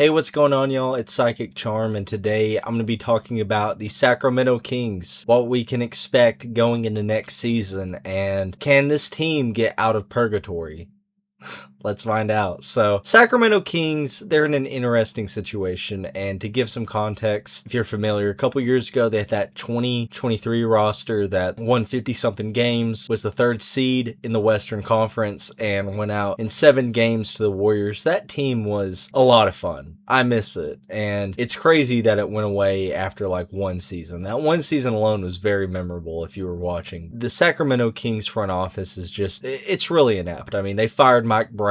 Hey, what's going on, y'all? It's Psychic Charm, and today I'm going to be talking about the Sacramento Kings, what we can expect going into next season, and can this team get out of purgatory? Let's find out. So, Sacramento Kings, they're in an interesting situation, and to give some context, if you're familiar, a couple years ago, they had that 2023 roster that won 50-something games, was the third seed in the Western Conference, and went out in 7 games to the Warriors. That team was a lot of fun. I miss it, and it's crazy that it went away after like one season. That one season alone was very memorable if you were watching. The Sacramento Kings front office is just, it's really inept. I mean, they fired Mike Brown,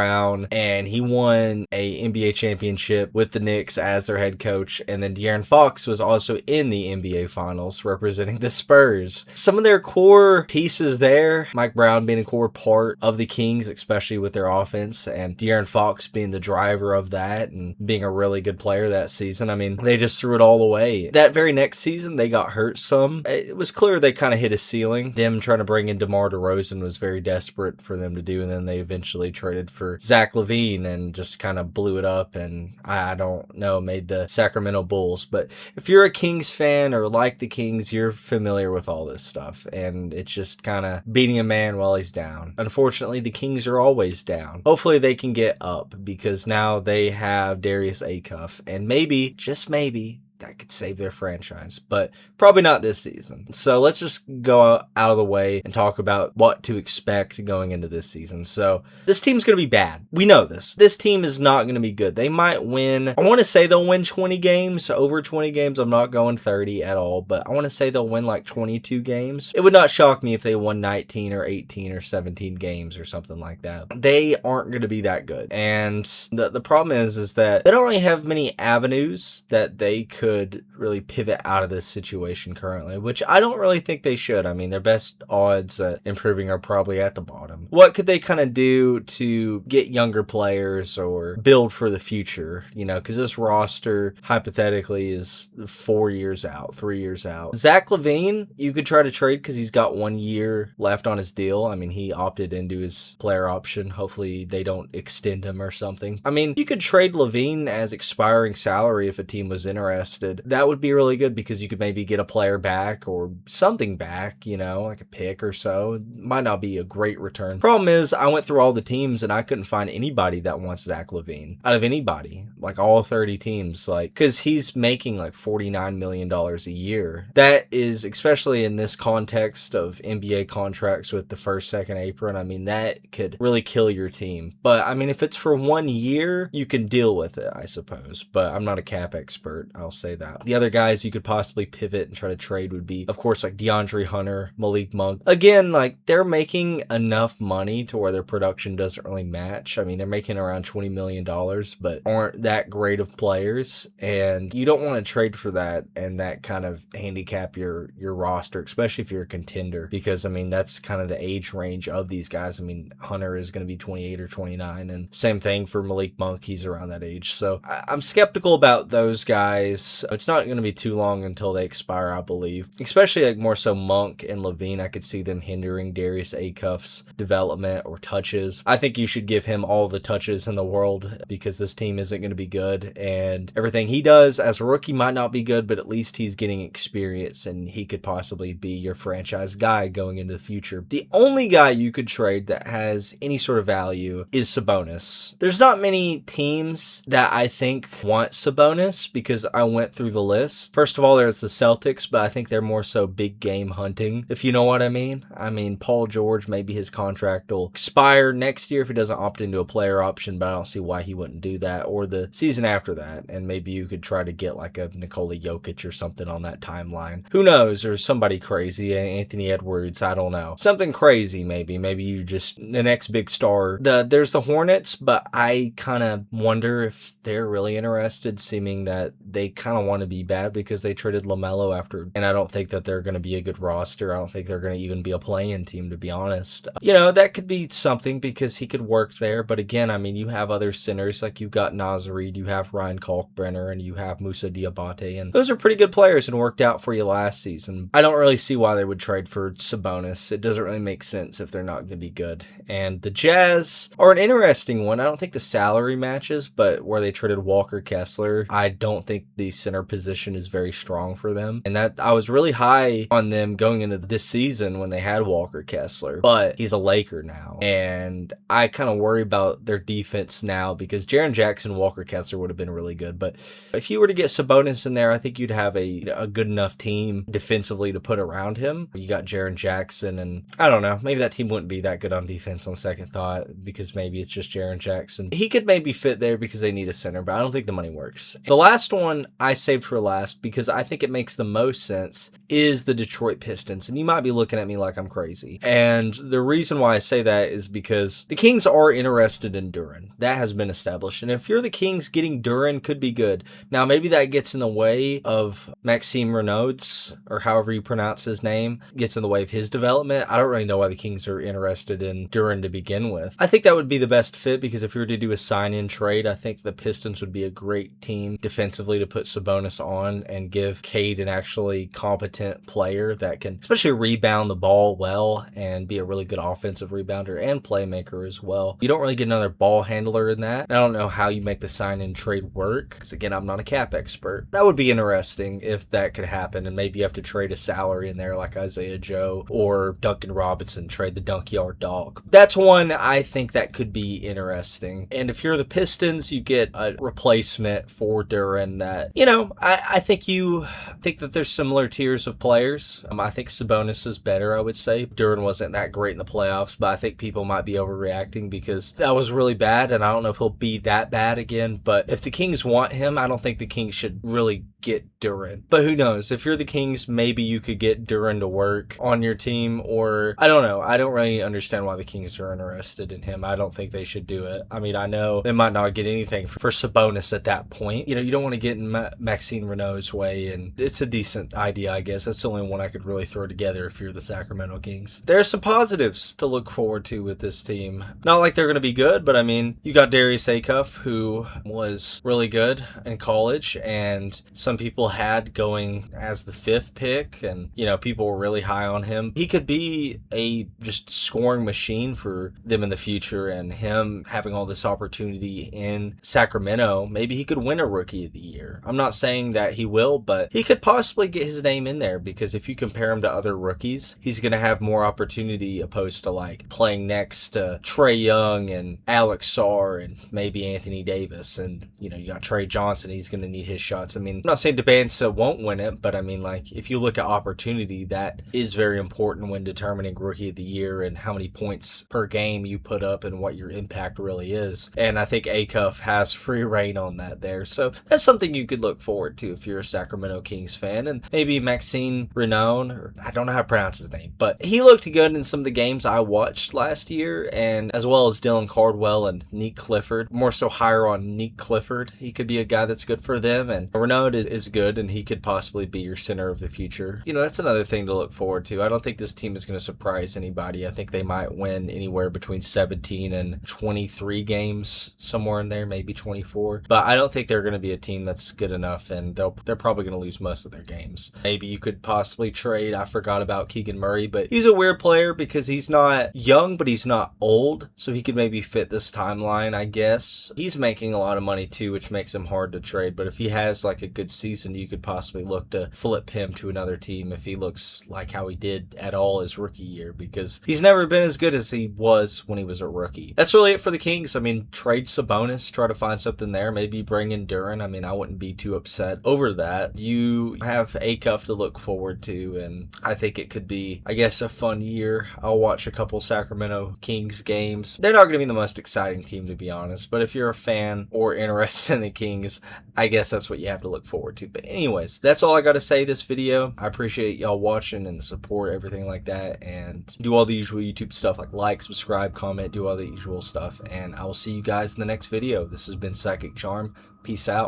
and he won a NBA championship with the Knicks as their head coach, and then De'Aaron Fox was also in the NBA Finals representing the Spurs. Some of their core pieces there, Mike Brown being a core part of the Kings, especially with their offense, and De'Aaron Fox being the driver of that and being a really good player that season. I mean, they just threw it all away. That very next season, they got hurt some. It was clear they kind of hit a ceiling. Them trying to bring in DeMar DeRozan was very desperate for them to do, and then they eventually traded for Zach LaVine and just kind of blew it up, and I don't know, made the Sacramento Bulls. But if you're a Kings fan or like the Kings, you're familiar with all this stuff, and it's just kind of beating a man while he's down. Unfortunately, the Kings are always down. Hopefully they can get up, because now they have Darius Acuff, and maybe, just maybe, that could save their franchise, but probably not this season. So let's just go out of the way and talk about what to expect going into this season. So this team's going to be bad. We know this. This team is not going to be good. They might win. I want to say they'll win 20 games, over 20 games. I'm not going 30 at all, but I want to say they'll win like 22 games. It would not shock me if they won 19 or 18 or 17 games or something like that. They aren't going to be that good. And the problem is that they don't really have many avenues that they could really pivot out of this situation currently, which I don't really think they should. I mean, their best odds at improving are probably at the bottom. What could they kind of do to get younger players or build for the future? You know, because this roster hypothetically is 4 years out, 3 years out. Zach LaVine, you could try to trade because he's got 1 year left on his deal. I mean, he opted into his player option. Hopefully they don't extend him or something. I mean, you could trade LaVine as expiring salary if a team was interested. That would be really good, because you could maybe get a player back or something back, you know, like a pick or so. It might not be a great return. Problem is, I went through all the teams and I couldn't find anybody that wants Zach LaVine. Out of anybody, like all 30 teams, like, because he's making like $49 million a year. That is, especially in this context of NBA contracts with the first, second apron, I mean, that could really kill your team. But I mean, if it's for 1 year, you can deal with it, I suppose. But I'm not a cap expert, I'll say that. The other guys you could possibly pivot and try to trade would be, of course, like DeAndre Hunter, Malik Monk. Again, like, they're making enough money to where their production doesn't really match. I mean, they're making around $20 million, but aren't that great of players, and you don't want to trade for that and that kind of handicap your roster, especially if you're a contender, because I mean, that's kind of the age range of these guys. I mean, Hunter is going to be 28 or 29, and same thing for Malik Monk, he's around that age. So I'm skeptical about those guys. It's not going to be too long until they expire, I believe. Especially like more so Monk and LaVine, I could see them hindering Darius Acuff's development or touches. I think you should give him all the touches in the world, because this team isn't going to be good, and everything he does as a rookie might not be good, but at least he's getting experience and he could possibly be your franchise guy going into the future. The only guy you could trade that has any sort of value is Sabonis. There's not many teams that I think want Sabonis, because I went through the list. First of all, there's the Celtics, but I think they're more so big game hunting, if you know what I mean. I mean, Paul George, maybe his contract will expire next year if he doesn't opt into a player option, but I don't see why he wouldn't do that, or the season after that, and maybe you could try to get like a Nikola Jokic or something on that timeline. Who knows, or somebody crazy, Anthony Edwards, I don't know. Something crazy maybe you just, the next big star. There's the Hornets, but I kind of wonder if they're really interested, seeming that they kind kind of want to be bad because they traded LaMelo after, and I don't think that they're going to be a good roster. I don't think they're going to even be a play-in team, to be honest. That could be something because he could work there. But again, I mean, you have other centers, like you've got Naz Reid, you have Ryan Kalkbrenner, and you have Musa Diabate, and those are pretty good players and worked out for you last season. I don't really see why they would trade for Sabonis. It doesn't really make sense if they're not going to be good. And the Jazz are an interesting one. I don't think the salary matches, but where they traded Walker Kessler, I don't think the center position is very strong for them. And that I was really high on them going into this season when they had Walker Kessler, but he's a Laker now. And I kind of worry about their defense now because Jaren Jackson, Walker Kessler would have been really good. But if you were to get Sabonis in there, I think you'd have a good enough team defensively to put around him. You got Jaren Jackson, and I don't know, maybe that team wouldn't be that good on defense on second thought because maybe it's just Jaren Jackson. He could maybe fit there because they need a center, but I don't think the money works. The last one I saved for last because I think it makes the most sense is the Detroit Pistons. And you might be looking at me like I'm crazy. And the reason why I say that is because the Kings are interested in Duren. That has been established. And if you're the Kings, getting Duren could be good. Now, maybe that gets in the way of Maxime Renaud's, or however you pronounce his name, gets in the way of his development. I don't really know why the Kings are interested in Duren to begin with. I think that would be the best fit because if you were to do a sign-in trade, I think the Pistons would be a great team defensively to put Sabonis on and give Cade an actually competent player that can especially rebound the ball well and be a really good offensive rebounder and playmaker as well. You don't really get another ball handler in that. I don't know how you make the sign-in trade work because, again, I'm not a cap expert. That would be interesting if that could happen, and maybe you have to trade a salary in there like Isaiah Joe or Duncan Robinson, trade the Dunkyard Dog. That's one I think that could be interesting. And if you're the Pistons, you get a replacement for Duren that, I think that there's similar tiers of players. I think Sabonis is better, I would say. Duren wasn't that great in the playoffs, but I think people might be overreacting because that was really bad, and I don't know if he'll be that bad again. But if the Kings want him, I don't think the Kings should really get Duren. But who knows? If you're the Kings, maybe you could get Duren to work on your team, or I don't know. I don't really understand why the Kings are interested in him. I don't think they should do it. I mean, I know they might not get anything for Sabonis at that point. You don't want to get in Maxime Renaud's way, and it's a decent idea, I guess. That's the only one I could really throw together if you're the Sacramento Kings. There are some positives to look forward to with this team. Not like they're going to be good, but I mean, you got Darius Acuff, who was really good in college, and some people had going as the 5th pick, and people were really high on him. He could be a just scoring machine for them in the future, and him having all this opportunity in Sacramento, maybe he could win a Rookie of the Year. I'm not saying that he will, but he could possibly get his name in there because if you compare him to other rookies, he's going to have more opportunity opposed to like playing next to Trae Young and Alex Sarr and maybe Anthony Davis, and you got Trey Johnson. He's going to need his shots. I mean, I'm not saying Debansa won't win it, but I mean, like, if you look at opportunity, that is very important when determining Rookie of the Year and how many points per game you put up and what your impact really is. And I think Acuff has free reign on that there. So that's something you could look forward to if you're a Sacramento Kings fan. And maybe Maxime Renaud, or I don't know how to pronounce his name, but he looked good in some of the games I watched last year, and as well as Dylan Cardwell and Nick Clifford. More so higher on Nick Clifford. He could be a guy that's good for them, and Renaud is good, and he could possibly be your center of the future. That's another thing to look forward to. I don't think this team is going to surprise anybody. I think they might win anywhere between 17 and 23 games, somewhere in there, maybe 24. But I don't think they're going to be a team that's good enough, and they're probably going to lose most of their games. Maybe you could possibly trade, I forgot about Keegan Murray, but he's a weird player because he's not young, but he's not old, so he could maybe fit this timeline, I guess. He's making a lot of money too, which makes him hard to trade, but if he has like a good season, you could possibly look to flip him to another team if he looks like how he did at all his rookie year, because he's never been as good as he was when he was a rookie. That's really it for the Kings. I mean, trade Sabonis, try to find something there, maybe bring in Duren. I mean, I wouldn't be too upset over that. You have Acuff to look forward to, and I think it could be, I guess, a fun year. I'll watch a couple Sacramento Kings games. They're not going to be the most exciting team, to be honest, but if you're a fan or interested in the Kings, I guess that's what you have to look forward to. But anyways, that's all I got to say this video. I appreciate y'all watching and the support, everything like that, and do all the usual YouTube stuff like, subscribe, comment, do all the usual stuff, and I will see you guys in the next video. This has been Psychic Charm. Peace out.